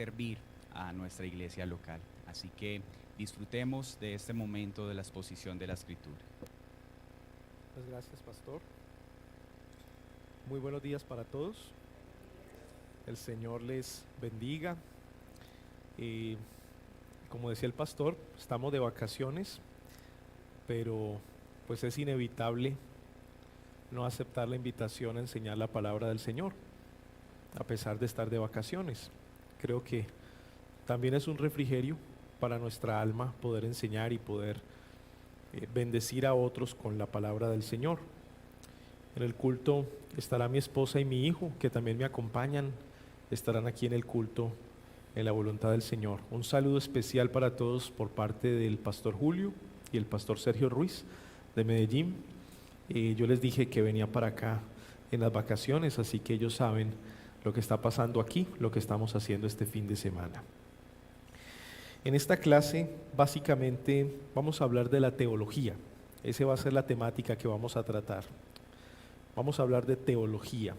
servir a nuestra iglesia local. Así que disfrutemos de este momento de la exposición de la Escritura. Muchas gracias, pastor. Muy buenos días para todos. El Señor les bendiga. Como decía el pastor, estamos de vacaciones, pero pues es inevitable no aceptar la invitación a enseñar la palabra del Señor, a pesar de estar de vacaciones. Creo que también es un refrigerio para nuestra alma poder enseñar y poder bendecir a otros con la palabra del Señor. En el culto estará mi esposa y mi hijo, que también me acompañan, estarán aquí en el culto en la voluntad del Señor. Un saludo especial para todos por parte del pastor Julio y el pastor Sergio Ruiz de Medellín. Yo les dije que venía para acá en las vacaciones, así que ellos saben lo que está pasando aquí, lo que estamos haciendo este fin de semana. En esta clase básicamente vamos a hablar de la teología. Esa va a ser la temática que vamos a tratar. Vamos a hablar de teología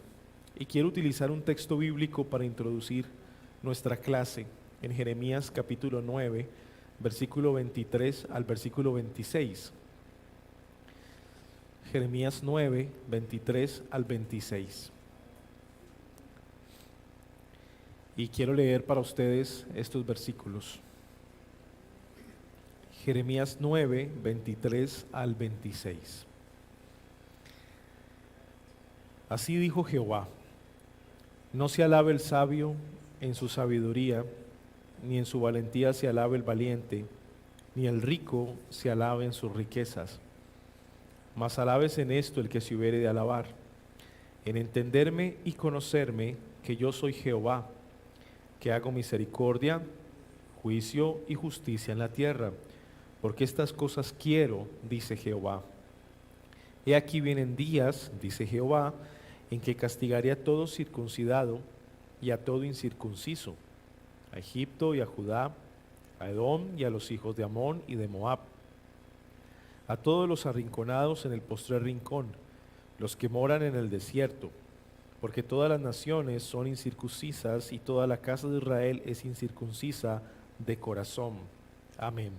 y quiero utilizar un texto bíblico para introducir nuestra clase en Jeremías capítulo 9, versículo 23 al versículo 26. Jeremías 9, 23 al 26. Y quiero leer para ustedes estos versículos. Jeremías 9, 23 al 26. Así dijo Jehová: no se alabe el sabio en su sabiduría, ni en su valentía se alabe el valiente, ni el rico se alabe en sus riquezas. Mas alabes en esto el que se hubiere de alabar, en entenderme y conocerme que yo soy Jehová, que hago misericordia, juicio y justicia en la tierra, porque estas cosas quiero, dice Jehová. He aquí vienen días, dice Jehová, en que castigaré a todo circuncidado y a todo incircunciso, a Egipto y a Judá, a Edom y a los hijos de Amón y de Moab, a todos los arrinconados en el postrer rincón, los que moran en el desierto, porque todas las naciones son incircuncisas y toda la casa de Israel es incircuncisa de corazón. Amén.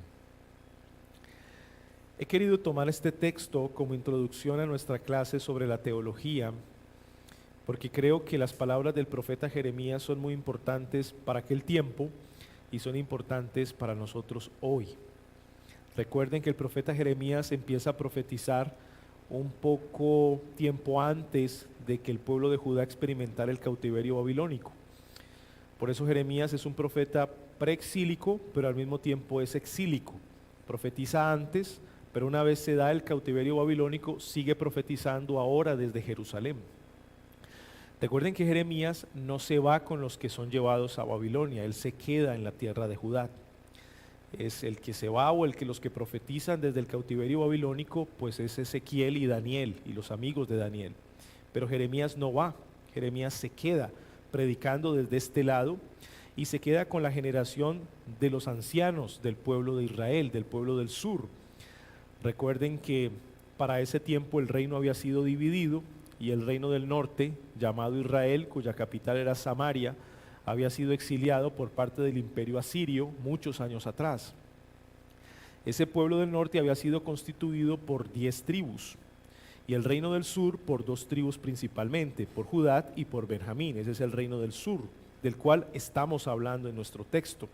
He querido tomar este texto como introducción a nuestra clase sobre la teología, porque creo que las palabras del profeta Jeremías son muy importantes para aquel tiempo y son importantes para nosotros hoy. Recuerden que el profeta Jeremías empieza a profetizar un poco tiempo antes de que el pueblo de Judá experimentara el cautiverio babilónico. Por eso Jeremías es un profeta preexílico, pero al mismo tiempo es exílico. Profetiza antes, pero una vez se da el cautiverio babilónico, sigue profetizando ahora desde Jerusalén. Recuerden que Jeremías no se va con los que son llevados a Babilonia, él se queda en la tierra de Judá. Es el que se va o los que profetizan desde el cautiverio babilónico, pues es Ezequiel y Daniel y los amigos de Daniel. Pero Jeremías no va, Jeremías se queda predicando desde este lado y se queda con la generación de los ancianos del pueblo de Israel, del pueblo del sur. Recuerden que para ese tiempo el reino había sido dividido y el reino del norte, llamado Israel, cuya capital era Samaria, había sido exiliado por parte del imperio asirio muchos años atrás. Ese pueblo del norte había sido constituido por 10 tribus y el reino del sur por 2 tribus principalmente, por Judá y por Benjamín. Ese es el reino del sur, del cual estamos hablando en nuestro texto.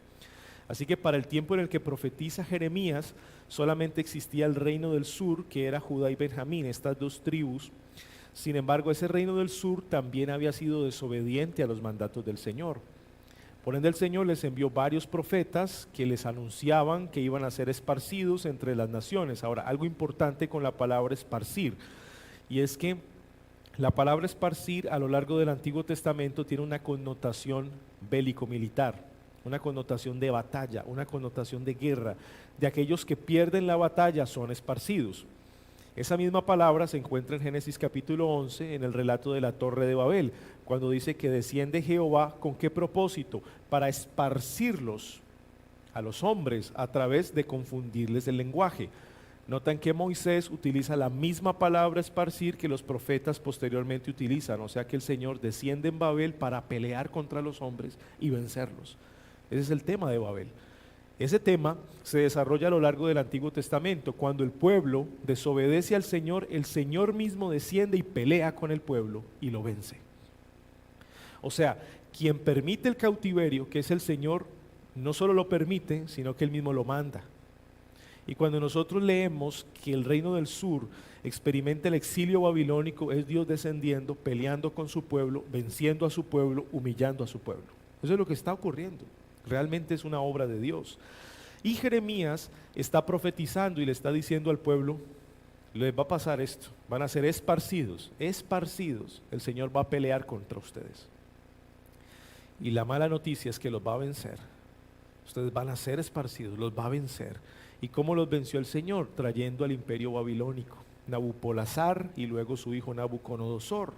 Así que para el tiempo en el que profetiza Jeremías, solamente existía el reino del sur, que era Judá y Benjamín, estas 2 tribus. Sin embargo, ese reino del sur también había sido desobediente a los mandatos del Señor. Por ende, el Señor les envió varios profetas que les anunciaban que iban a ser esparcidos entre las naciones. Ahora, algo importante con la palabra esparcir, y es que la palabra esparcir a lo largo del Antiguo Testamento tiene una connotación bélico-militar, una connotación de batalla, una connotación de guerra. De aquellos que pierden la batalla son esparcidos. Esa misma palabra se encuentra en Génesis capítulo 11 en el relato de la Torre de Babel, cuando dice que desciende Jehová, ¿con qué propósito? Para esparcirlos a los hombres a través de confundirles el lenguaje. Notan que Moisés utiliza la misma palabra esparcir que los profetas posteriormente utilizan, o sea que el Señor desciende en Babel para pelear contra los hombres y vencerlos. Ese es el tema de Babel. Ese tema se desarrolla a lo largo del Antiguo Testamento. Cuando el pueblo desobedece al Señor, el Señor mismo desciende y pelea con el pueblo y lo vence. O sea, quien permite el cautiverio, que es el Señor, no solo lo permite, sino que Él mismo lo manda. Y cuando nosotros leemos que el reino del sur experimenta el exilio babilónico, es Dios descendiendo, peleando con su pueblo, venciendo a su pueblo, humillando a su pueblo. Eso es lo que está ocurriendo. Realmente es una obra de Dios. Y Jeremías está profetizando y le está diciendo al pueblo, les va a pasar esto, van a ser esparcidos, el Señor va a pelear contra ustedes. Y la mala noticia es que los va a vencer. Ustedes van a ser esparcidos, los va a vencer. ¿Y cómo los venció el Señor? Trayendo al imperio babilónico, Nabopolassar y luego su hijo Nabucodonosor.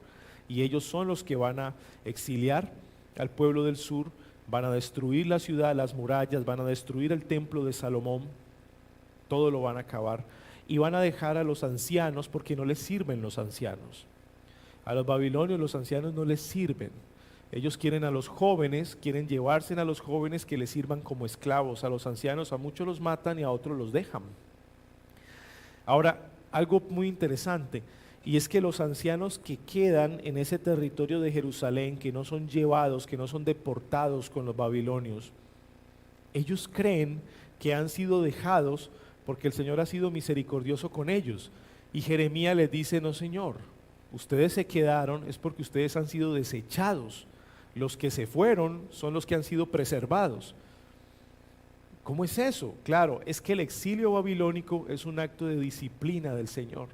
Y ellos son los que van a exiliar al pueblo del sur, van a destruir la ciudad, las murallas, van a destruir el templo de Salomón, todo lo van a acabar. Y van a dejar a los ancianos porque no les sirven los ancianos. A los babilonios los ancianos no les sirven. Ellos quieren a los jóvenes, quieren llevarse a los jóvenes que les sirvan como esclavos. A los ancianos a muchos los matan y a otros los dejan. Ahora, algo muy interesante, y es que los ancianos que quedan en ese territorio de Jerusalén, que no son llevados, que no son deportados con los babilonios, ellos creen que han sido dejados porque el Señor ha sido misericordioso con ellos. Y Jeremías les dice, no Señor, ustedes se quedaron es porque ustedes han sido desechados. Los que se fueron son los que han sido preservados. ¿Cómo es eso? Claro, es que el exilio babilónico es un acto de disciplina del Señor.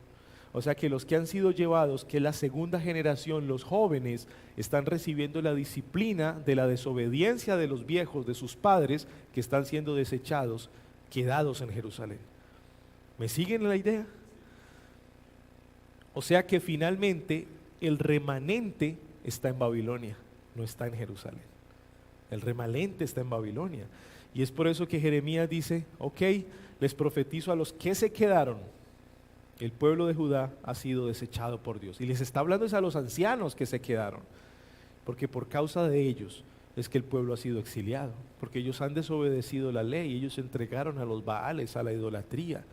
O sea que los que han sido llevados, que es la segunda generación, los jóvenes, están recibiendo la disciplina de la desobediencia de los viejos, de sus padres, que están siendo desechados, quedados en Jerusalén. ¿Me siguen la idea? O sea que finalmente el remanente está en Babilonia, no está en Jerusalén. El remanente está en Babilonia. Y es por eso que Jeremías dice, ok, les profetizo a los que se quedaron. El pueblo de Judá ha sido desechado por Dios. Y les está hablando es a los ancianos que se quedaron. Porque por causa de ellos es que el pueblo ha sido exiliado. Porque ellos han desobedecido la ley, ellos se entregaron a los baales, a la idolatría.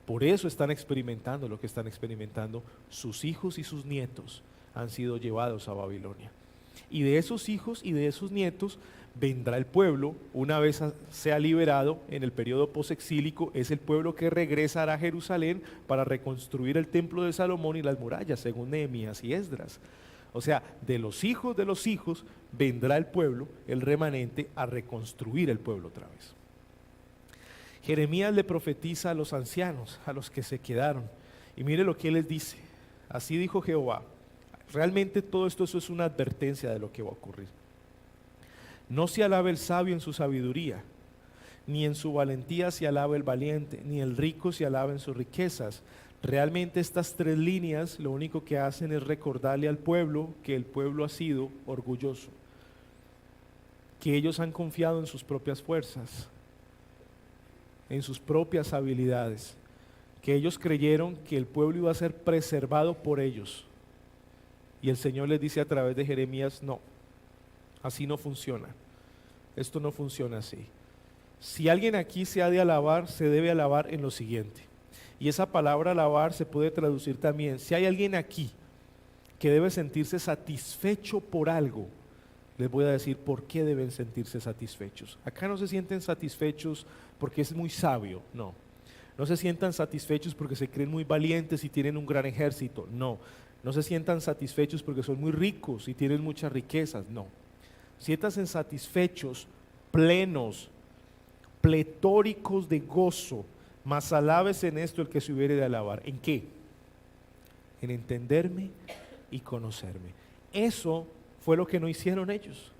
Por eso están experimentando lo que están experimentando. Sus hijos y sus nietos han sido llevados a Babilonia. Y de esos hijos y de esos nietos vendrá el pueblo, una vez sea liberado en el periodo posexílico, es el pueblo que regresará a Jerusalén para reconstruir el templo de Salomón y las murallas, según Nehemías y Esdras. O sea, de los hijos vendrá el pueblo, el remanente, a reconstruir el pueblo otra vez. Jeremías le profetiza a los ancianos, a los que se quedaron, y mire lo que él les dice. Así dijo Jehová. Realmente todo esto eso es una advertencia de lo que va a ocurrir. No se alabe el sabio en su sabiduría, ni en su valentía se alaba el valiente, ni el rico se alaba en sus riquezas. Realmente estas tres líneas lo único que hacen es recordarle al pueblo que el pueblo ha sido orgulloso, que ellos han confiado en sus propias fuerzas, en sus propias habilidades, que ellos creyeron que el pueblo iba a ser preservado por ellos. Y el Señor les dice a través de Jeremías, no, así no funciona. Esto no funciona así. Si alguien aquí se ha de alabar, se debe alabar en lo siguiente. Y esa palabra alabar se puede traducir también. Si hay alguien aquí que debe sentirse satisfecho por algo, les voy a decir por qué deben sentirse satisfechos. Acá no se sienten satisfechos porque es muy sabio, no. No se sientan satisfechos porque se creen muy valientes y tienen un gran ejército, no. No se sientan satisfechos porque son muy ricos y tienen muchas riquezas, no. Siéntanse satisfechos, plenos, pletóricos de gozo, mas alabes en esto el que se hubiere de alabar. ¿En qué? En entenderme y conocerme. Eso fue lo que no hicieron ellos.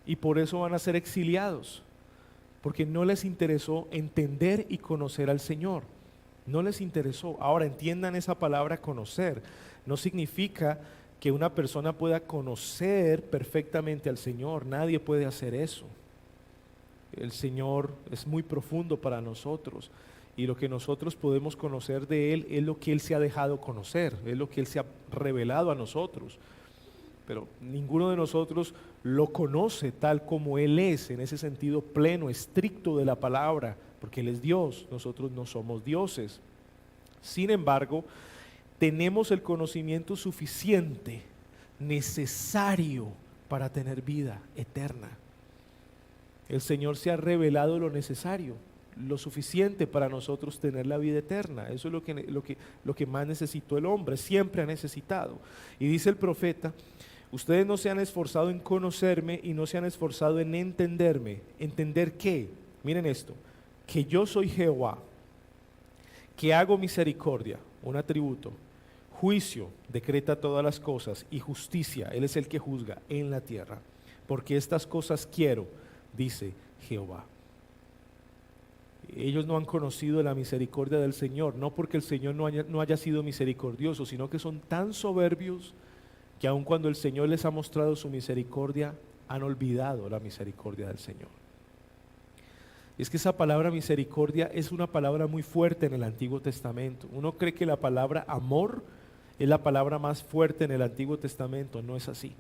Y por eso van a ser exiliados, porque no les interesó entender y conocer al Señor. No les interesó. Ahora entiendan esa palabra conocer. No significa que una persona pueda conocer perfectamente al Señor. Nadie puede hacer eso. El Señor es muy profundo para nosotros y lo que nosotros podemos conocer de Él es lo que Él se ha dejado conocer, es lo que Él se ha revelado a nosotros. pero ninguno de nosotros lo conoce tal como Él es, en ese sentido pleno, estricto de la palabra, porque Él es Dios, nosotros no somos dioses. Sin embargo, tenemos el conocimiento suficiente, necesario para tener vida eterna. El Señor se ha revelado lo necesario, lo suficiente para nosotros tener la vida eterna. Eso es lo que más necesitó el hombre, siempre ha necesitado. Y dice el profeta: ustedes no se han esforzado en conocerme y no se han esforzado en entenderme. ¿Entender qué? Miren esto: que yo soy Jehová, que hago misericordia, un atributo, juicio, decreta todas las cosas, y justicia, Él es el que juzga en la tierra. Porque estas cosas quiero, dice Jehová. Ellos no han conocido la misericordia del Señor, no porque el Señor no haya sido misericordioso, sino que son tan soberbios que aun cuando el Señor les ha mostrado su misericordia, han olvidado la misericordia del Señor. Es que esa palabra misericordia es una palabra muy fuerte en el Antiguo Testamento. Uno cree que la palabra amor es la palabra más fuerte en el Antiguo Testamento. No es así.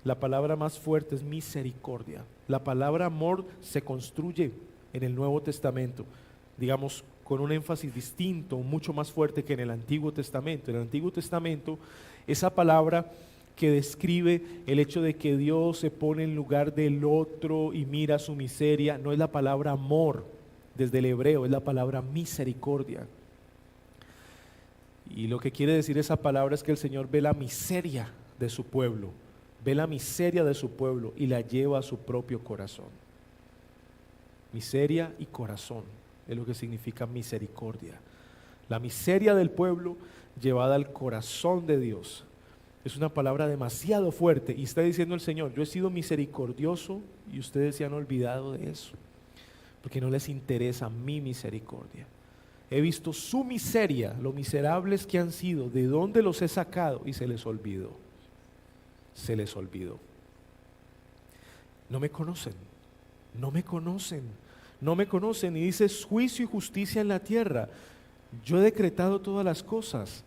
La palabra más fuerte es misericordia. La palabra amor se construye en el Nuevo Testamento, digamos, con un énfasis distinto, mucho más fuerte que en el Antiguo Testamento. En el Antiguo Testamento, esa palabra que describe el hecho de que Dios se pone en lugar del otro y mira su miseria, no es la palabra amor desde el hebreo, es la palabra misericordia. Y lo que quiere decir esa palabra es que el Señor ve la miseria de su pueblo, ve la miseria de su pueblo y la lleva a su propio corazón. Miseria y corazón es lo que significa misericordia. La miseria del pueblo llevada al corazón de Dios. Es una palabra demasiado fuerte y está diciendo el Señor: yo he sido misericordioso y ustedes se han olvidado de eso, porque no les interesa mi misericordia. He visto su miseria, lo miserables que han sido, de dónde los he sacado, y se les olvidó. Se les olvidó. No me conocen, no me conocen, no me conocen. Y dice: juicio y justicia en la tierra. Yo he decretado todas las cosas.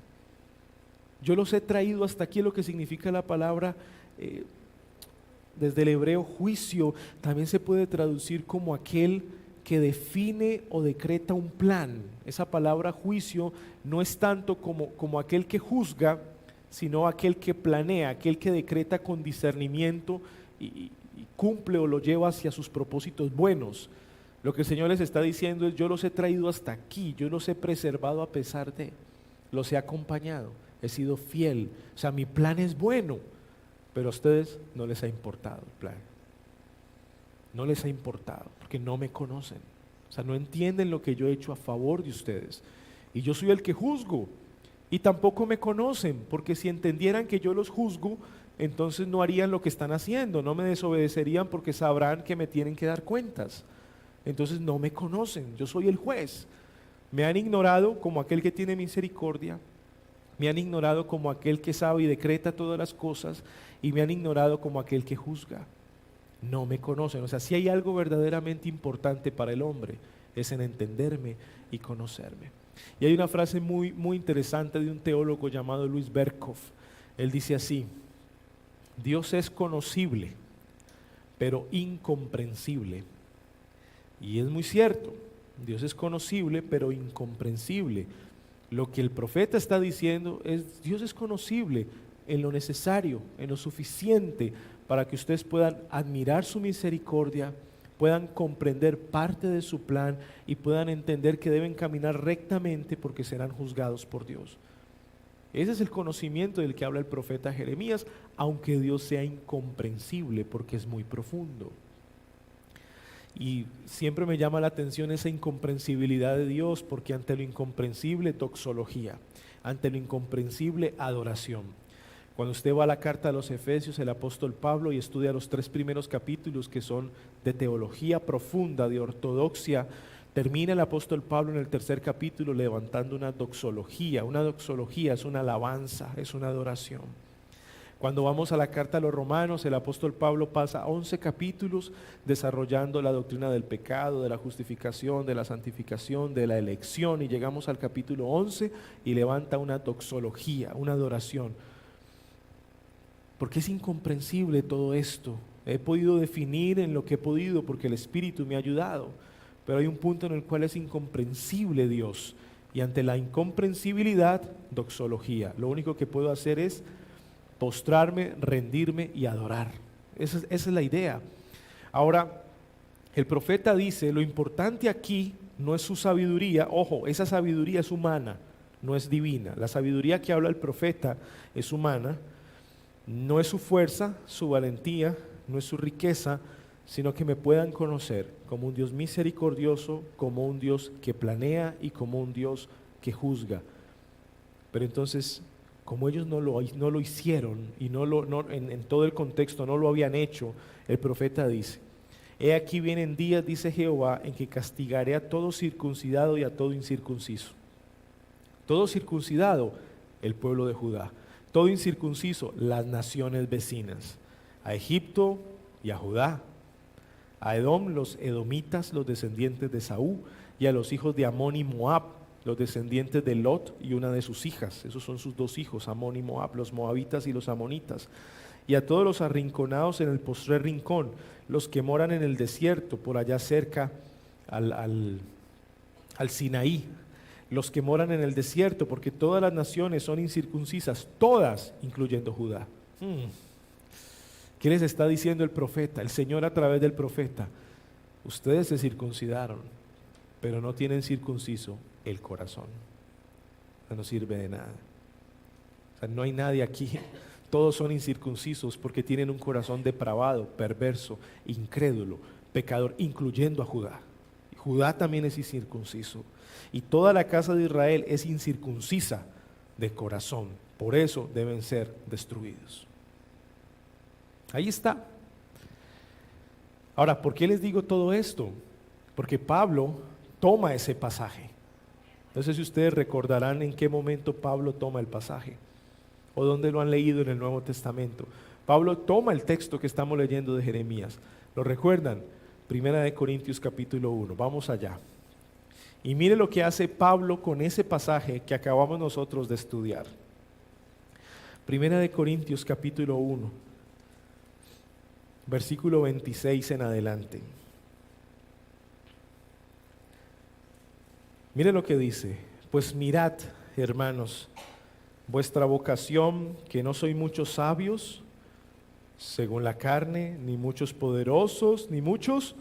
Yo los he traído hasta aquí. Lo que significa la palabra, desde el hebreo juicio, también se puede traducir como aquel que define o decreta un plan. Esa palabra juicio no es tanto como aquel que juzga, sino aquel que planea, aquel que decreta con discernimiento y cumple o lo lleva hacia sus propósitos buenos. Lo que el Señor les está diciendo es: yo los he traído hasta aquí, yo los he preservado a pesar de, los he acompañado, he sido fiel. O sea, mi plan es bueno, pero a ustedes no les ha importado el plan. No les ha importado, porque no me conocen. O sea, no entienden lo que yo he hecho a favor de ustedes. Y yo soy el que juzgo. Y tampoco me conocen, porque si entendieran que yo los juzgo, entonces no harían lo que están haciendo, no me desobedecerían, porque sabrán que me tienen que dar cuentas. Entonces no me conocen, yo soy el juez. Me han ignorado como aquel que tiene misericordia, me han ignorado como aquel que sabe y decreta todas las cosas, y me han ignorado como aquel que juzga. No me conocen. O sea, si hay algo verdaderamente importante para el hombre, es en entenderme y conocerme. Y hay una frase muy, muy interesante de un teólogo llamado Louis Berkhoff. Él dice así: Dios es conocible, pero incomprensible. Y es muy cierto, Dios es conocible, pero incomprensible. Lo que el profeta está diciendo es: Dios es conocible en lo necesario, en lo suficiente, para que ustedes puedan admirar su misericordia, puedan comprender parte de su plan y puedan entender que deben caminar rectamente porque serán juzgados por Dios. Ese es el conocimiento del que habla el profeta Jeremías, aunque Dios sea incomprensible porque es muy profundo. Y siempre me llama la atención esa incomprensibilidad de Dios, porque ante lo incomprensible, doxología, ante lo incomprensible, adoración. Cuando usted va a la carta a los Efesios, el apóstol Pablo, y estudia los 3 primeros capítulos que son de teología profunda, de ortodoxia, termina el apóstol Pablo en el 3er capítulo levantando una doxología. Una doxología es una alabanza, es una adoración. Cuando vamos a la carta a los Romanos, el apóstol Pablo pasa 11 capítulos desarrollando la doctrina del pecado, de la justificación, de la santificación, de la elección, y llegamos al capítulo 11 y levanta una doxología, una adoración. porque es incomprensible todo esto. He podido definir en lo que he podido porque el Espíritu me ha ayudado, pero hay un punto en el cual es incomprensible Dios, y ante la incomprensibilidad, doxología. Lo único que puedo hacer es postrarme, rendirme y adorar. Esa es la idea. Ahora, el profeta dice, lo importante aquí no es su sabiduría. Ojo, esa sabiduría es humana, no es divina. La sabiduría que habla el profeta es humana, no es su fuerza, su valentía, no es su riqueza, sino que me puedan conocer como un Dios misericordioso, como un Dios que planea y como un Dios que juzga. Pero entonces, como ellos no lo hicieron y en todo el contexto no lo habían hecho, el profeta dice, he aquí vienen días, dice Jehová, en que castigaré a todo circuncidado y a todo incircunciso. Todo circuncidado, el pueblo de Judá. Todo incircunciso, las naciones vecinas. A Egipto y a Judá. A Edom, los edomitas, los descendientes de Saúl, y a los hijos de Amón y Moab, los descendientes de Lot y una de sus hijas. Esos son sus dos hijos, Amón y Moab, los moabitas y los amonitas. Y a todos los arrinconados en el postrer rincón, los que moran en el desierto, por allá cerca al Sinaí, los que moran en el desierto, porque todas las naciones son incircuncisas, todas, incluyendo Judá. ¿Qué les está diciendo el profeta? El Señor a través del profeta. Ustedes se circuncidaron, pero no tienen circunciso el corazón. No sirve de nada. O sea, no hay nadie aquí. Todos son incircuncisos porque tienen un corazón depravado, perverso, incrédulo, pecador, incluyendo a Judá. Judá también es incircunciso. Y toda la casa de Israel es incircuncisa de corazón. Por eso deben ser destruidos. Ahí está. Ahora, ¿por qué les digo todo esto? Porque Pablo toma ese pasaje. No sé si ustedes recordarán en qué momento Pablo toma el pasaje o dónde lo han leído en el Nuevo Testamento. Pablo toma el texto que estamos leyendo de Jeremías. ¿Lo recuerdan? Primera de Corintios capítulo 1. Vamos allá. Y mire lo que hace Pablo con ese pasaje que acabamos nosotros de estudiar. Primera de Corintios capítulo 1, versículo 26 en adelante. Mire lo que dice: pues mirad, hermanos, vuestra vocación, que no soy muchos sabios, según la carne, ni muchos poderosos, ni muchos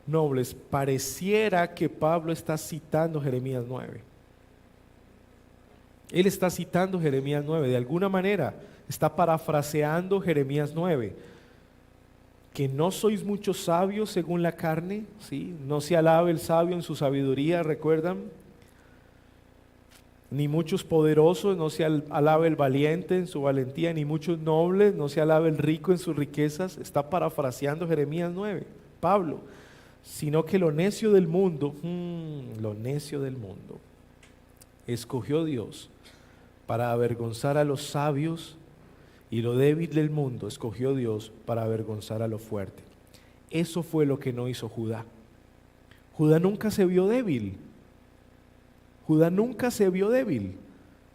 nobles. Pareciera que Pablo está citando Jeremías 9. Él está citando Jeremías 9, de alguna manera está parafraseando Jeremías 9. Que no sois muchos sabios según la carne, ¿sí? No se alabe el sabio en su sabiduría, ¿recuerdan? Ni muchos poderosos, no se alabe el valiente en su valentía, ni muchos nobles, no se alabe el rico en sus riquezas. Está parafraseando Jeremías 9, Pablo. Sino que lo necio del mundo, escogió Dios para avergonzar a los sabios, y lo débil del mundo escogió Dios para avergonzar a lo fuerte. Eso fue lo que no hizo Judá. Judá nunca se vio débil. Judá nunca se vio débil.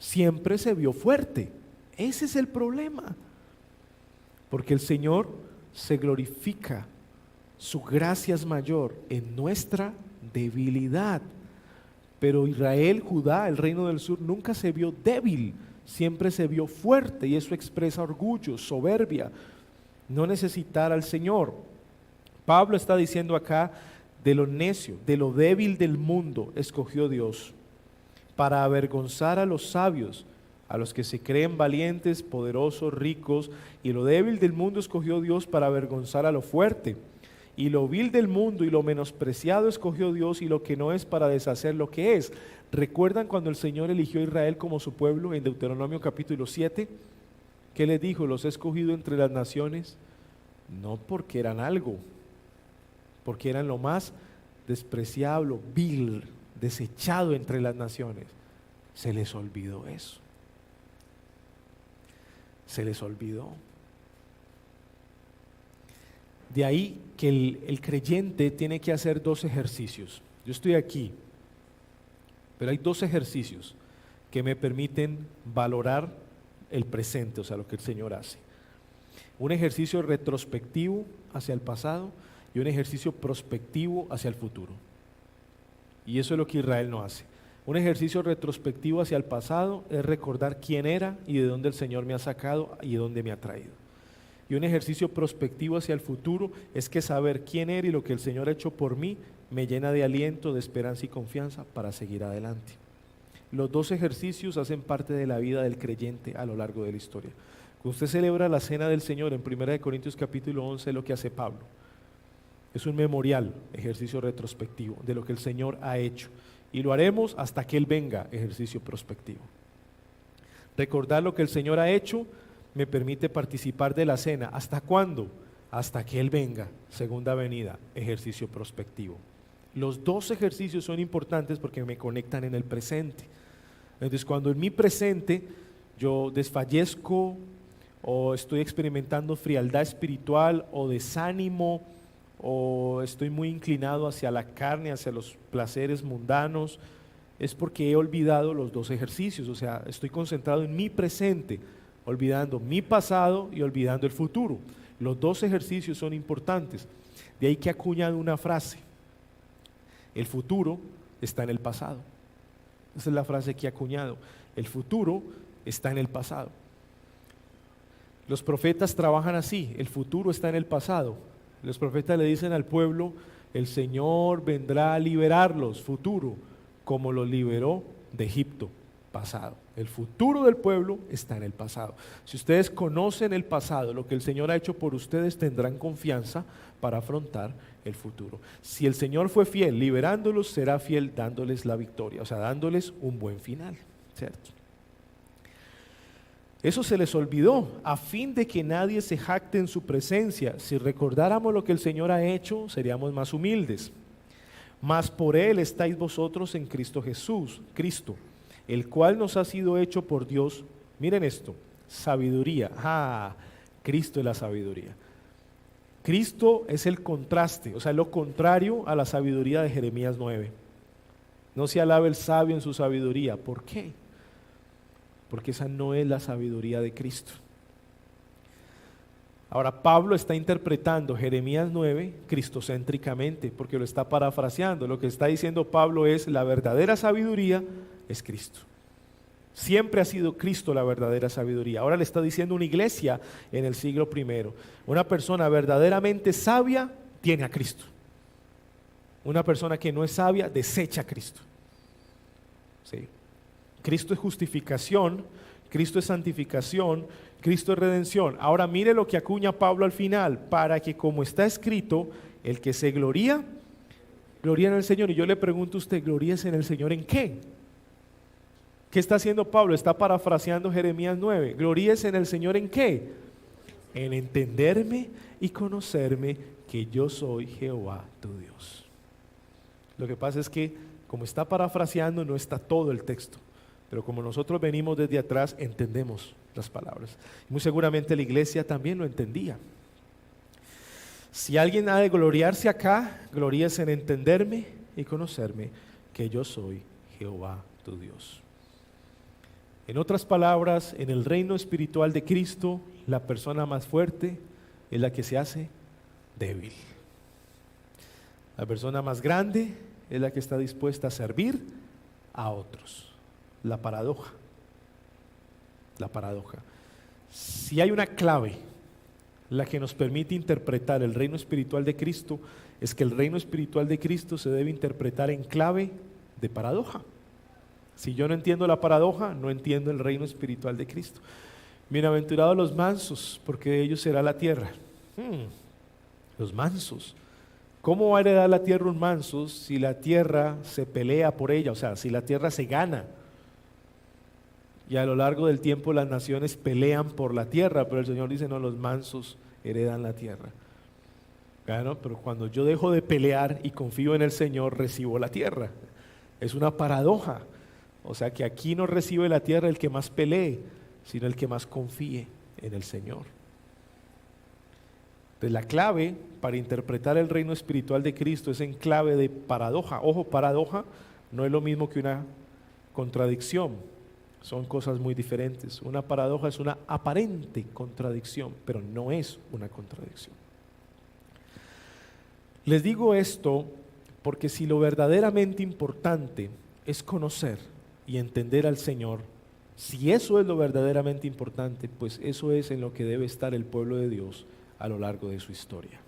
Siempre se vio fuerte. Ese es el problema. Porque el Señor se glorifica. Su gracia es mayor en nuestra debilidad. Pero Israel, Judá, el reino del sur, nunca se vio débil. Siempre se vio fuerte, y eso expresa orgullo, soberbia, no necesitar al Señor. Pablo está diciendo acá, de lo necio, de lo débil del mundo escogió Dios para avergonzar a los sabios, a los que se creen valientes, poderosos, ricos, y lo débil del mundo escogió Dios para avergonzar a lo fuerte. Y lo vil del mundo y lo menospreciado escogió Dios, y lo que no es, para deshacer lo que es. ¿Recuerdan cuando el Señor eligió a Israel como su pueblo en Deuteronomio capítulo 7? ¿Qué les dijo? Los he escogido entre las naciones, no porque eran algo, porque eran lo más despreciable, vil, desechado entre las naciones. Se les olvidó eso. Se les olvidó. De ahí que el creyente tiene que hacer dos ejercicios. Yo estoy aquí, pero hay dos ejercicios que me permiten valorar el presente, o sea, lo que el Señor hace. Un ejercicio retrospectivo hacia el pasado y un ejercicio prospectivo hacia el futuro. Y eso es lo que Israel no hace. Un ejercicio retrospectivo hacia el pasado es recordar quién era y de dónde el Señor me ha sacado y de dónde me ha traído. Y un ejercicio prospectivo hacia el futuro es que saber quién era y lo que el Señor ha hecho por mí me llena de aliento, de esperanza y confianza para seguir adelante. Los dos ejercicios hacen parte de la vida del creyente a lo largo de la historia. Cuando usted celebra la cena del Señor en 1 Corintios capítulo 11 es lo que hace Pablo. Es un memorial, ejercicio retrospectivo de lo que el Señor ha hecho. Y lo haremos hasta que Él venga, ejercicio prospectivo. Recordar lo que el Señor ha hecho me permite participar de la cena. ¿Hasta cuándo? Hasta que Él venga, segunda venida, ejercicio prospectivo. Los dos ejercicios son importantes porque me conectan en el presente. Entonces, cuando en mi presente yo desfallezco o estoy experimentando frialdad espiritual o desánimo o estoy muy inclinado hacia la carne, hacia los placeres mundanos, es porque he olvidado los dos ejercicios. O sea, estoy concentrado en mi presente, olvidando mi pasado y olvidando el futuro. Los dos ejercicios son importantes. De ahí que he acuñado una frase: el futuro está en el pasado. Esa es la frase que he acuñado. El futuro está en el pasado. Los profetas trabajan así: el futuro está en el pasado. Los profetas le dicen al pueblo: el Señor vendrá a liberarlos, futuro, como los liberó de Egipto, pasado. El futuro del pueblo está en el pasado. Si ustedes conocen el pasado, lo que el Señor ha hecho por ustedes, tendrán confianza para afrontar el futuro. Si el Señor fue fiel liberándolos, será fiel dándoles la victoria, o sea, dándoles un buen final, ¿cierto? Eso se les olvidó, a fin de que nadie se jacte en su presencia. Si recordáramos lo que el Señor ha hecho, seríamos más humildes. Mas por Él estáis vosotros en Cristo Jesús, Cristo, el cual nos ha sido hecho por Dios, miren esto, sabiduría. Cristo es la sabiduría. Cristo es el contraste, o sea, lo contrario a la sabiduría de Jeremías 9. No se alabe el sabio en su sabiduría. ¿Por qué? Porque esa no es la sabiduría de Cristo. Ahora, Pablo está interpretando Jeremías 9 cristocéntricamente, porque lo está parafraseando. Lo que está diciendo Pablo es: la verdadera sabiduría es Cristo. Siempre ha sido Cristo la verdadera sabiduría. Ahora le está diciendo una iglesia en el siglo I: una persona verdaderamente sabia tiene a Cristo. Una persona que no es sabia desecha a Cristo. ¿Sí? Cristo es justificación, Cristo es santificación, Cristo es redención. Ahora mire lo que acuña Pablo al final: para que, como está escrito, el que se gloría, gloría en el Señor. Y yo le pregunto a usted: ¿gloríese en el Señor en qué? ¿Qué está haciendo Pablo? Está parafraseando Jeremías 9. ¿Gloríese en el Señor en qué? En entenderme y conocerme que yo soy Jehová tu Dios. Lo que pasa es que, como está parafraseando, no está todo el texto. Pero como nosotros venimos desde atrás, entendemos las palabras. Muy seguramente la iglesia también lo entendía. Si alguien ha de gloriarse acá, gloríese en entenderme y conocerme que yo soy Jehová tu Dios. En otras palabras, en el reino espiritual de Cristo, la persona más fuerte es la que se hace débil. La persona más grande es la que está dispuesta a servir a otros. La paradoja. La paradoja. Si hay una clave, la que nos permite interpretar el reino espiritual de Cristo, es que el reino espiritual de Cristo se debe interpretar en clave de paradoja. Si yo no entiendo la paradoja, no entiendo el reino espiritual de Cristo. Bienaventurados los mansos, porque de ellos será la tierra. Los mansos. ¿Cómo va a heredar la tierra un manso si la tierra se pelea por ella? O sea, si la tierra se gana. Y a lo largo del tiempo las naciones pelean por la tierra, pero el Señor dice: no, los mansos heredan la tierra. Claro, pero cuando yo dejo de pelear y confío en el Señor, recibo la tierra. Es una paradoja. O sea que aquí no recibe la tierra el que más pelee, sino el que más confíe en el Señor. Entonces la clave para interpretar el reino espiritual de Cristo es en clave de paradoja. Ojo, paradoja no es lo mismo que una contradicción. Son cosas muy diferentes. Una paradoja es una aparente contradicción, pero no es una contradicción. Les digo esto porque si lo verdaderamente importante es conocer y entender al Señor, si eso es lo verdaderamente importante, pues eso es en lo que debe estar el pueblo de Dios a lo largo de su historia.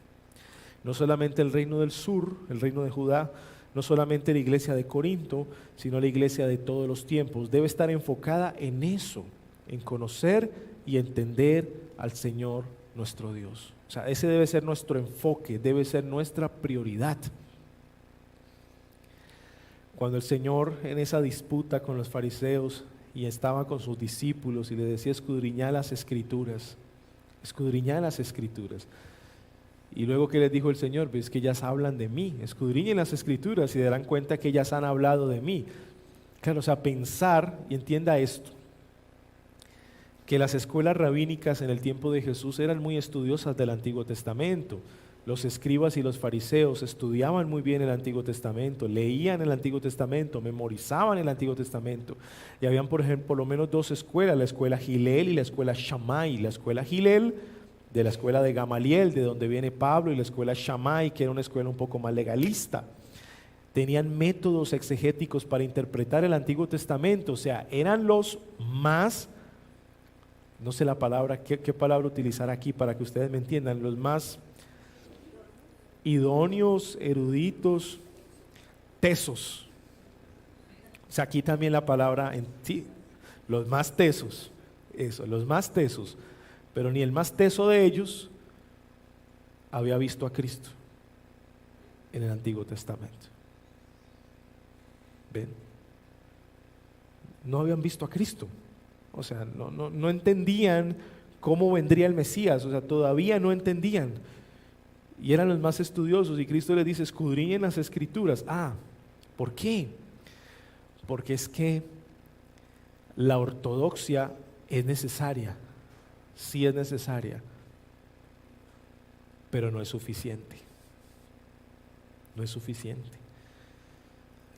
No solamente el reino del sur, el reino de Judá, no solamente la iglesia de Corinto, sino la iglesia de todos los tiempos. Debe estar enfocada en eso, en conocer y entender al Señor nuestro Dios. O sea, ese debe ser nuestro enfoque, debe ser nuestra prioridad. Cuando el Señor en esa disputa con los fariseos y estaba con sus discípulos y le decía escudriñad las escrituras, escudriñad las escrituras. Y luego que les dijo el Señor, ves que ellas hablan de mí, escudriñen las escrituras y darán cuenta que ellas han hablado de mí. Claro, o sea, pensar, y entienda esto, que las escuelas rabínicas en el tiempo de Jesús eran muy estudiosas del Antiguo Testamento. Los escribas y los fariseos estudiaban muy bien el Antiguo Testamento, leían el Antiguo Testamento, memorizaban el Antiguo Testamento. Y habían, por ejemplo, por lo menos dos escuelas, la escuela Gilel y la escuela Shammai. La escuela Gilel, de la escuela de Gamaliel, de donde viene Pablo, y la escuela Shammai, que era una escuela un poco más legalista. Tenían métodos exegéticos para interpretar el Antiguo Testamento, o sea, eran los más, no sé la palabra, qué palabra utilizar aquí para que ustedes me entiendan, los más idóneos, eruditos, tesos. O sea, aquí también la palabra, sí, los más tesos, eso, los más tesos. Pero ni el más teso de ellos había visto a Cristo en el Antiguo Testamento. ¿Ven? No habían visto a Cristo. O sea, no entendían cómo vendría el Mesías. O sea, todavía no entendían. Y eran los más estudiosos. Y Cristo les dice, escudriñen las Escrituras. Ah, ¿por qué? Porque es que la ortodoxia es necesaria. Sí es necesaria, pero no es suficiente. No es suficiente.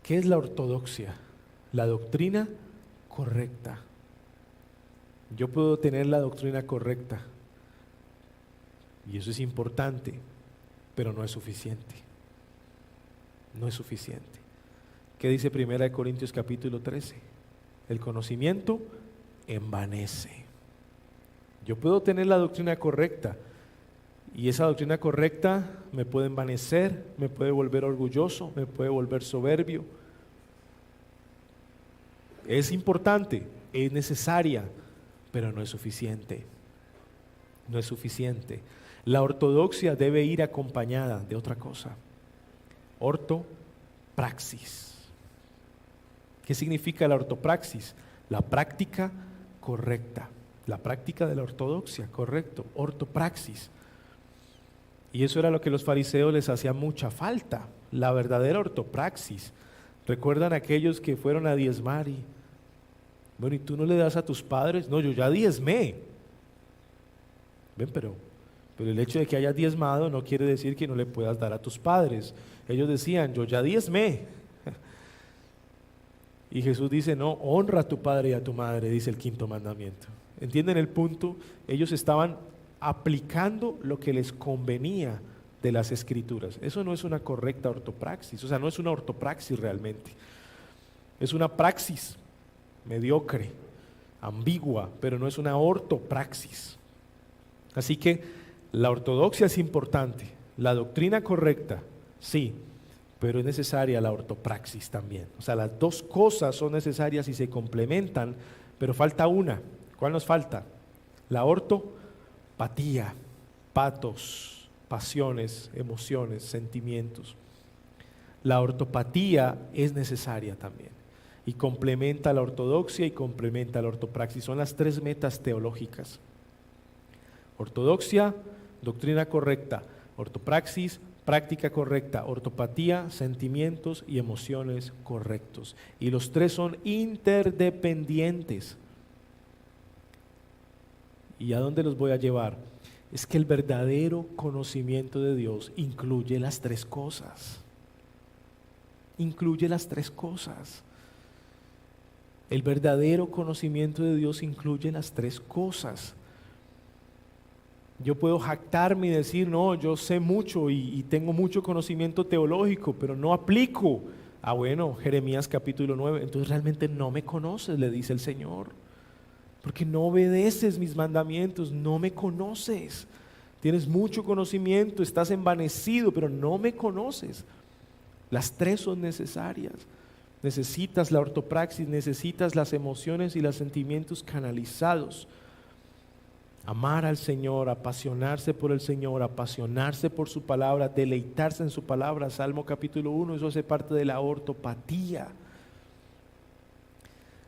¿Qué es la ortodoxia? La doctrina correcta. Yo puedo tener la doctrina correcta y eso es importante, pero no es suficiente. No es suficiente. ¿Qué dice 1 Corintios capítulo 13? El conocimiento envanece. Yo puedo tener la doctrina correcta y esa doctrina correcta me puede envanecer, me puede volver orgulloso, me puede volver soberbio. Es importante, es necesaria, pero no es suficiente. No es suficiente. La ortodoxia debe ir acompañada de otra cosa. Ortopraxis. ¿Qué significa la ortopraxis? La práctica correcta. La práctica de la ortodoxia, correcto, ortopraxis. Y eso era lo que los fariseos les hacía mucha falta, la verdadera ortopraxis. ¿Recuerdan aquellos que fueron a diezmar y, bueno, ¿y tú no le das a tus padres? No, yo ya diezmé. Ven, pero el hecho de que hayas diezmado no quiere decir que no le puedas dar a tus padres. Ellos decían, yo ya diezmé. Y Jesús dice, no, honra a tu padre y a tu madre, dice el 5.º mandamiento. ¿Entienden el punto? Ellos estaban aplicando lo que les convenía de las escrituras. Eso no es una correcta ortopraxis, o sea, no es una ortopraxis realmente. Es una praxis mediocre, ambigua, pero no es una ortopraxis. Así que la ortodoxia es importante, la doctrina correcta, sí, pero es necesaria la ortopraxis también. O sea, las dos cosas son necesarias y se complementan, pero falta una. ¿Cuál nos falta? La ortopatía, patos, pasiones, emociones, sentimientos. La ortopatía es necesaria también y complementa la ortodoxia y complementa la ortopraxis. Son las tres metas teológicas. Ortodoxia, doctrina correcta. Ortopraxis, práctica correcta. Ortopatía, sentimientos y emociones correctos. Y los tres son interdependientes. ¿Y a dónde los voy a llevar? Es que el verdadero conocimiento de Dios incluye las tres cosas. Incluye las tres cosas. El verdadero conocimiento de Dios incluye las tres cosas. Yo puedo jactarme y decir, no, yo sé mucho y tengo mucho conocimiento teológico, pero no aplico. Ah, bueno, Jeremías capítulo 9, entonces realmente no me conoces, le dice el Señor, porque no obedeces mis mandamientos, no me conoces. Tienes mucho conocimiento, estás envanecido, pero no me conoces. Las tres son necesarias. Necesitas la ortopraxis, necesitas las emociones y los sentimientos canalizados. Amar al Señor, apasionarse por el Señor, apasionarse por su palabra, deleitarse en su palabra. Salmo capítulo 1, eso hace parte de la ortopatía.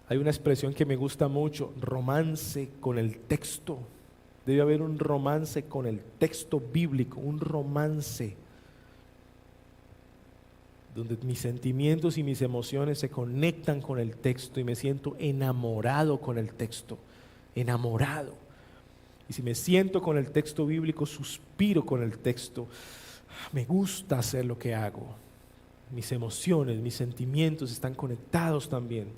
Hay una expresión que me gusta mucho, romance con el texto. Debe haber un romance con el texto bíblico, un romance donde mis sentimientos y mis emociones se conectan con el texto y me siento enamorado con el texto, enamorado. Y si me siento con el texto bíblico, suspiro con el texto. Me gusta hacer lo que hago. Mis emociones, mis sentimientos están conectados también.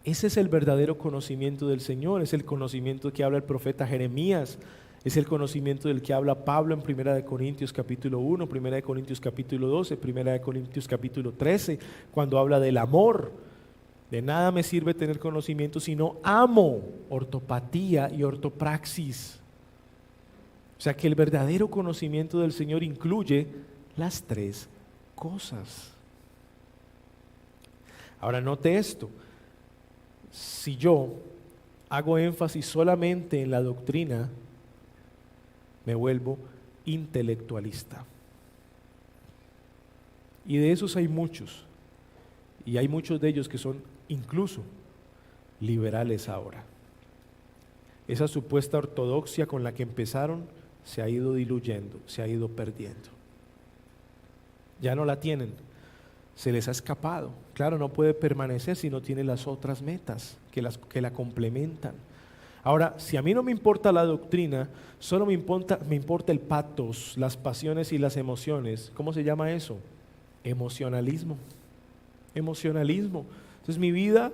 Ese es el verdadero conocimiento del Señor, es el conocimiento que habla el profeta Jeremías, es el conocimiento del que habla Pablo en 1 Corintios capítulo 1, 1 Corintios capítulo 12, 1 Corintios capítulo 13, cuando habla del amor. De nada me sirve tener conocimiento si no amo, ortopatía y ortopraxis. O sea que el verdadero conocimiento del Señor incluye las tres cosas. Ahora note esto. Si yo hago énfasis solamente en la doctrina, me vuelvo intelectualista. Y de esos hay muchos. Y hay muchos de ellos que son incluso liberales ahora. Esa supuesta ortodoxia con la que empezaron se ha ido diluyendo, se ha ido perdiendo. Ya no la tienen. Se les ha escapado. Claro, no puede permanecer si no tiene las otras metas que la complementan. Ahora, si a mí no me importa la doctrina, solo me importa el patos, las pasiones y las emociones. ¿Cómo se llama eso? Emocionalismo. Emocionalismo. Entonces mi vida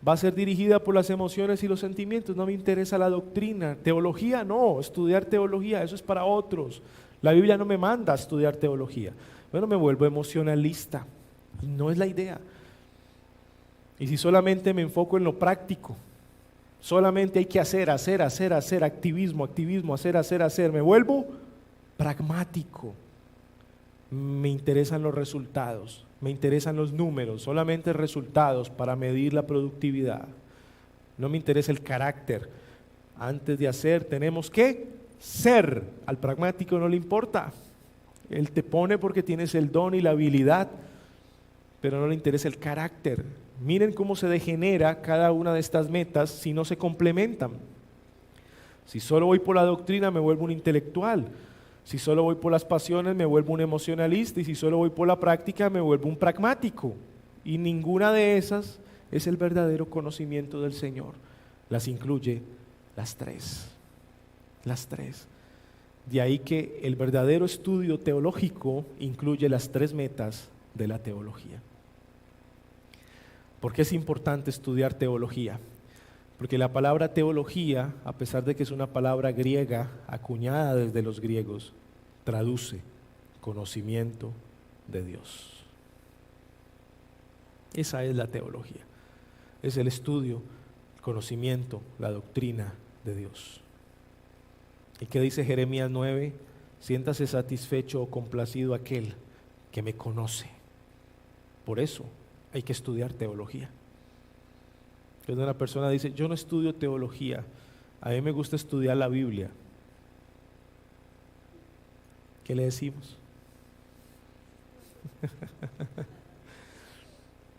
va a ser dirigida por las emociones y los sentimientos. No me interesa la doctrina. Teología, no. Estudiar teología, eso es para otros. La Biblia no me manda a estudiar teología. Bueno, me vuelvo emocionalista. No es la idea. Y si solamente me enfoco en lo práctico, solamente hay que hacer, activismo, hacer, me vuelvo pragmático. Me interesan los resultados, me interesan los números, solamente resultados para medir la productividad. No me interesa el carácter. Antes de hacer tenemos que ser. Al pragmático no le importa. Él te pone porque tienes el don y la habilidad, pero no le interesa el carácter. Miren cómo se degenera cada una de estas metas si no se complementan. Si solo voy por la doctrina me vuelvo un intelectual. Si solo voy por las pasiones me vuelvo un emocionalista. Y si solo voy por la práctica me vuelvo un pragmático. Y ninguna de esas es el verdadero conocimiento del Señor. Las incluye las tres. Las tres. De ahí que el verdadero estudio teológico incluye las tres metas de la teología. ¿Por qué es importante estudiar teología? Porque la palabra teología, a pesar de que es una palabra griega acuñada desde los griegos, traduce conocimiento de Dios. Esa es la teología. Es el estudio, el conocimiento, la doctrina de Dios. ¿Y qué dice Jeremías 9? Siéntase satisfecho o complacido aquel que me conoce. Por eso hay que estudiar teología. Cuando una persona dice, yo no estudio teología, a mí me gusta estudiar la Biblia, ¿qué le decimos?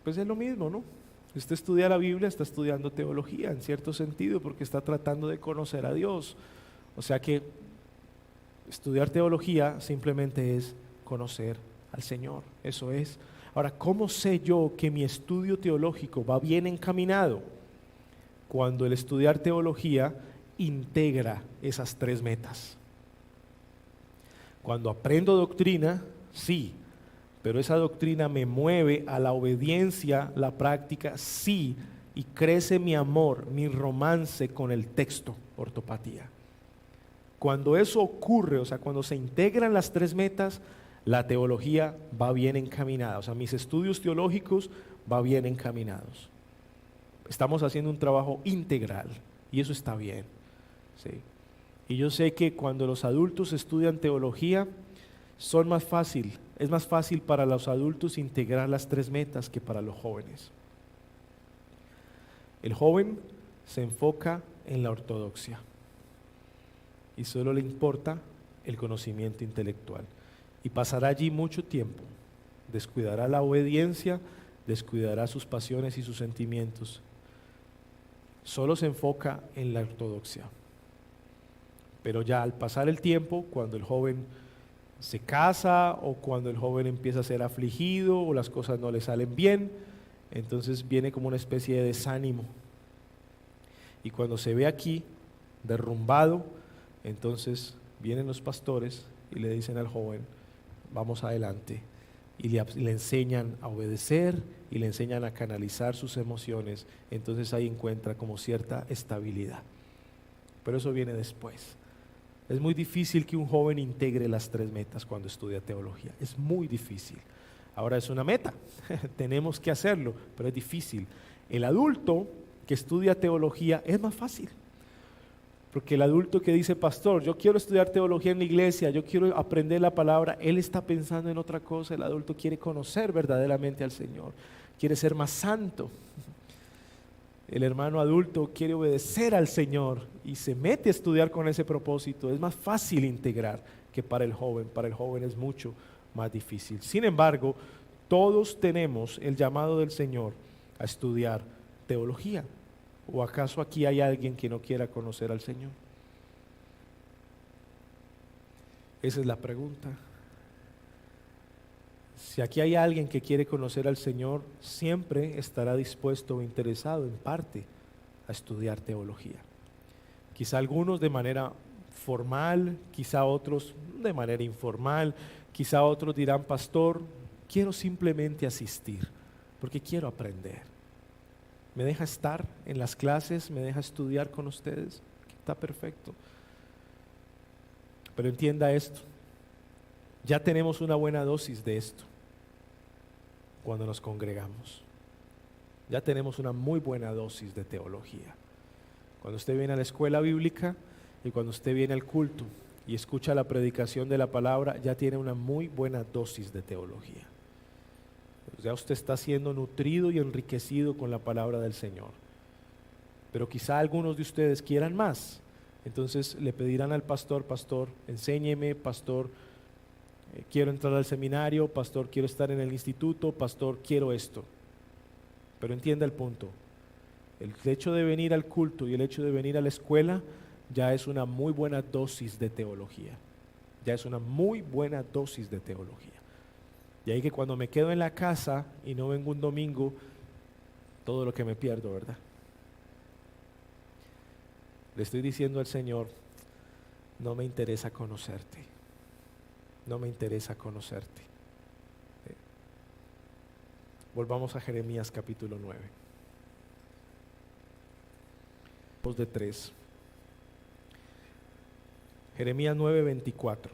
Pues es lo mismo, ¿no? Usted estudia la Biblia, está estudiando teología en cierto sentido porque está tratando de conocer a Dios. O sea que estudiar teología simplemente es conocer al Señor, eso es. Ahora, ¿cómo sé yo que mi estudio teológico va bien encaminado? Cuando el estudiar teología integra esas tres metas. Cuando aprendo doctrina, sí, pero esa doctrina me mueve a la obediencia, la práctica, sí, y crece mi amor, mi romance con el texto, ortopatía. Cuando eso ocurre, o sea, cuando se integran las tres metas, la teología va bien encaminada, o sea, mis estudios teológicos va bien encaminados. Estamos haciendo un trabajo integral y eso está bien, ¿sí? Y yo sé que cuando los adultos estudian teología, es más fácil para los adultos integrar las tres metas que para los jóvenes. El joven se enfoca en la ortodoxia y solo le importa el conocimiento intelectual y pasará allí mucho tiempo, descuidará la obediencia, descuidará sus pasiones y sus sentimientos. Solo se enfoca en la ortodoxia. Pero ya al pasar el tiempo, cuando el joven se casa o cuando el joven empieza a ser afligido o las cosas no le salen bien, entonces viene como una especie de desánimo. Y cuando se ve aquí derrumbado, entonces vienen los pastores y le dicen al joven, vamos adelante. Y le enseñan a obedecer y le enseñan a canalizar sus emociones. Entonces ahí encuentra como cierta estabilidad. Pero eso viene después. Es muy difícil que un joven integre las tres metas cuando estudia teología. Es muy difícil. Ahora es una meta, tenemos que hacerlo, pero es difícil. El adulto que estudia teología es más fácil. Porque el adulto que dice, pastor, yo quiero estudiar teología en la iglesia, yo quiero aprender la palabra, él está pensando en otra cosa. El adulto quiere conocer verdaderamente al Señor, quiere ser más santo. El hermano adulto quiere obedecer al Señor y se mete a estudiar con ese propósito. Es más fácil integrar que para el joven es mucho más difícil. Sin embargo, todos tenemos el llamado del Señor a estudiar teología. ¿O acaso aquí hay alguien que no quiera conocer al Señor? Esa es la pregunta. Si aquí hay alguien que quiere conocer al Señor, siempre estará dispuesto o interesado en parte a estudiar teología. Quizá algunos de manera formal, quizá otros de manera informal, quizá otros dirán, pastor, quiero simplemente asistir, porque quiero aprender. ¿Me deja estar en las clases? ¿Me deja estudiar con ustedes? Está perfecto. Pero entienda esto, ya tenemos una buena dosis de esto cuando nos congregamos. Ya tenemos una muy buena dosis de teología. Cuando usted viene a la escuela bíblica y cuando usted viene al culto y escucha la predicación de la palabra, ya tiene una muy buena dosis de teología. Ya usted está siendo nutrido y enriquecido con la palabra del Señor. Pero quizá algunos de ustedes quieran más. Entonces le pedirán al pastor, pastor, enséñeme, pastor, quiero entrar al seminario, pastor, quiero estar en el instituto, pastor, quiero esto. Pero entienda el punto. El hecho de venir al culto y el hecho de venir a la escuela ya es una muy buena dosis de teología. Ya es una muy buena dosis de teología. Y ahí que cuando me quedo en la casa y no vengo un domingo, todo lo que me pierdo, ¿verdad? Le estoy diciendo al Señor, no me interesa conocerte. No me interesa conocerte. Volvamos a Jeremías capítulo 9. De 3. Jeremías 9:24.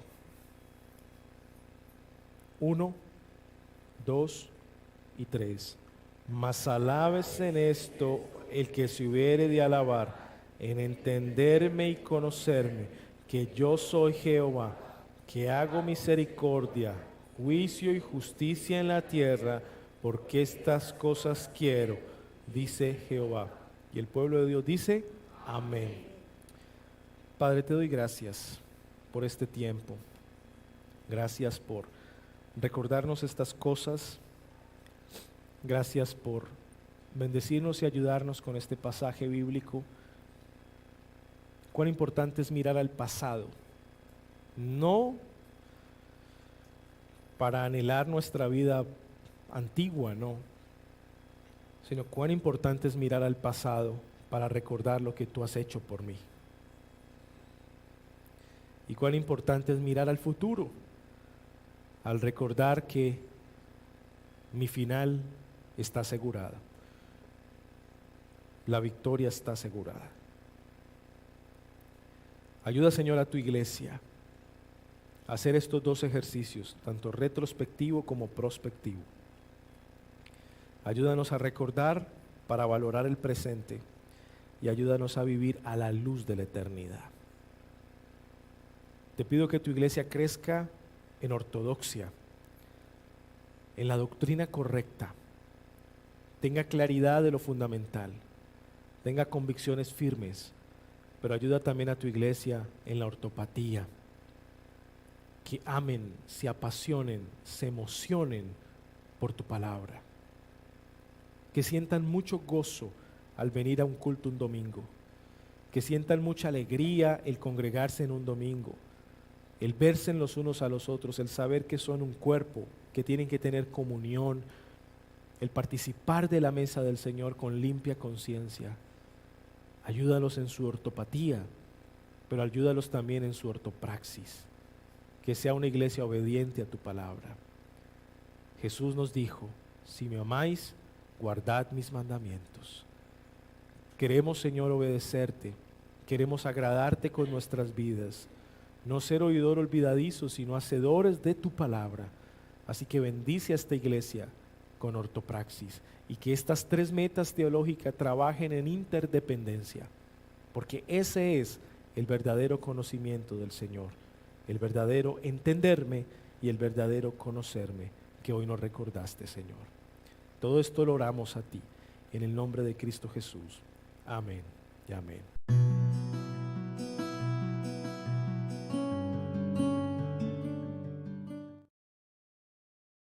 1, 2 y 3. Mas alabes en esto el que se hubiere de alabar, en entenderme y conocerme, que yo soy Jehová, que hago misericordia, juicio y justicia en la tierra, porque estas cosas quiero, dice Jehová. Y el pueblo de Dios dice, amén. Padre, te doy gracias por este tiempo. Gracias por recordarnos estas cosas. Gracias por bendecirnos y ayudarnos con este pasaje bíblico. Cuán importante es mirar al pasado, no para anhelar nuestra vida antigua, no, sino cuán importante es mirar al pasado para recordar lo que tú has hecho por mí. Y cuán importante es mirar al futuro, al recordar que Mi final está asegurada. La victoria está asegurada. Ayuda, Señor, a tu iglesia a hacer estos dos ejercicios, tanto retrospectivo como prospectivo. Ayúdanos a recordar para valorar el presente y ayúdanos a vivir a la luz de la eternidad. Te pido que tu iglesia crezca en ortodoxia, en la doctrina correcta, tenga claridad de lo fundamental, tenga convicciones firmes, pero ayuda también a tu iglesia en la ortopatía, que amen, se apasionen, se emocionen por tu palabra, que sientan mucho gozo al venir a un culto un domingo, que sientan mucha alegría el congregarse en un domingo, el verse en los unos a los otros, el saber que son un cuerpo, que tienen que tener comunión, el participar de la mesa del Señor con limpia conciencia. Ayúdalos en su ortopatía, pero ayúdalos también en su ortopraxis, que sea una iglesia obediente a tu palabra. Jesús nos dijo, si me amáis, guardad mis mandamientos. Queremos, Señor, obedecerte, queremos agradarte con nuestras vidas, no ser oidor olvidadizo, sino hacedores de tu palabra. Así que bendice a esta iglesia con ortopraxis y que estas tres metas teológicas trabajen en interdependencia, porque ese es el verdadero conocimiento del Señor, el verdadero entenderme y el verdadero conocerme que hoy nos recordaste, Señor. Todo esto lo oramos a ti, en el nombre de Cristo Jesús. Amén y amén.